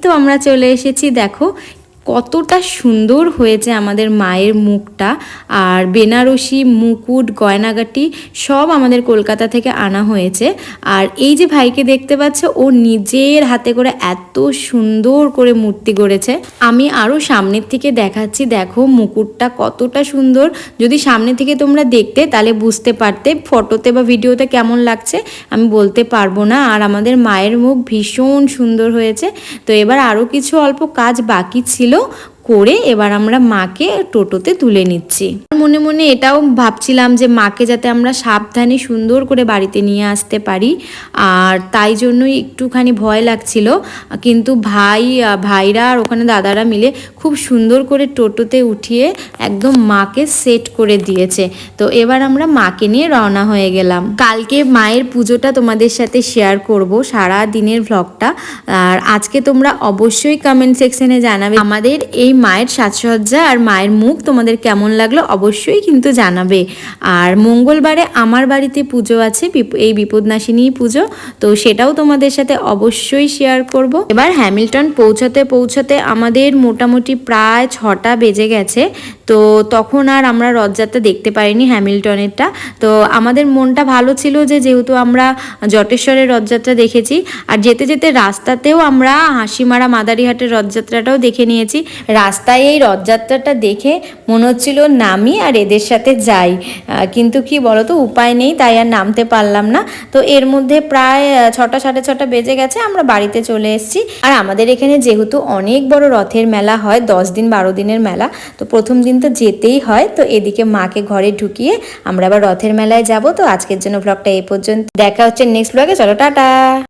তো আমরা চলে এসেছি। দেখো কতটা সুন্দর হয়েছে আমাদের মায়ের মুখটা। আর বেনারসি মুকুট গয়নাগাটি সব আমাদের কলকাতা থেকে আনা হয়েছে। আর এই যে ভাইকে দেখতে পাচ্ছ, ও নিজের হাতে করে এত সুন্দর করে মূর্তি গড়েছে। আমি আরও সামনের থেকে দেখাচ্ছি, দেখো মুকুটটা কতটা সুন্দর। যদি সামনে থেকে তোমরা দেখতে তাহলে বুঝতে পারতে, ফটোতে বা ভিডিওতে কেমন লাগছে আমি বলতে পারবো না। আর আমাদের মায়ের মুখ ভীষণ সুন্দর হয়েছে। তো এবার আরও কিছু অল্প কাজ বাকি ছিল করে এবার আমরা মাকে টোটোতে তুলে নিচ্ছি। মনে মনে এটাও ভাবছিলাম যে মাকে যাতে আমরা সাবধানে সুন্দর করে বাড়িতে নিয়ে আসতে পারি, আর তাই জন্যই একটুখানি ভয় লাগছিল। কিন্তু ভাইরা আর ওখানে দাদারা মিলে খুব সুন্দর করে টোটোতে উঠিয়ে একদম মাকে সেট করে দিয়েছে। তো এবার আমরা মাকে নিয়ে রওনা হয়ে গেলাম। কালকে মায়ের পুজোটা তোমাদের সাথে শেয়ার করব, সারা দিনের ভ্লগটা। আর আজকে তোমরা অবশ্যই কমেন্ট সেকশনে জানাবে আমাদের এই মায়ের সাজসজ্জা আর মায়ের মুখ তোমাদের কেমন লাগলো, অবশ্যই কিন্তু জানাবে। আর মঙ্গলবারে আমার বাড়িতে পুজো আছে, এই বিপদনাশিনী পুজো, তো সেটাও তোমাদের সাথে অবশ্যই শেয়ার করব। এবার হ্যামিল্টন পৌঁছাতে আমাদের মোটামুটি প্রায় 6টা বেজে গেছে। তো তখন আর আমরা রথযাত্রা দেখতে পারিনি হ্যামিল্টনেরটা। তো আমাদের মনটা ভালো ছিল যে যেহেতু আমরা জটেশ্বরের রথযাত্রা দেখেছি, আর যেতে যেতে রাস্তাতেও আমরা হাসিমারা মাদারিহাটের রথযাত্রাটাও দেখে নিয়েছি। রাস্তায় এই রথযাত্রাটা দেখে মনে হচ্ছিল নামি আর এদের সাথে যাই, কিন্তু কি বলতো উপায় নেই, তাই আর নামতে পারলাম না। তো এর মধ্যে প্রায় 6টা সাড়ে 6টা বেজে গেছে, আমরা বাড়িতে চলে এসেছি। আর আমাদের এখানে যেহেতু অনেক বড় রথের মেলা হয়, 10 দিন 12 দিনের মেলা, তো প্রথম দিন তো যেতেই হয়। তো এদিকে মাকে ঘরে ঢুকিয়ে আমরা আবার রথের মেলায় যাব। তো আজকের জন্য ব্লগটা এই পর্যন্ত, দেখা হচ্ছে নেক্সট ব্লগে। চলো টাটা।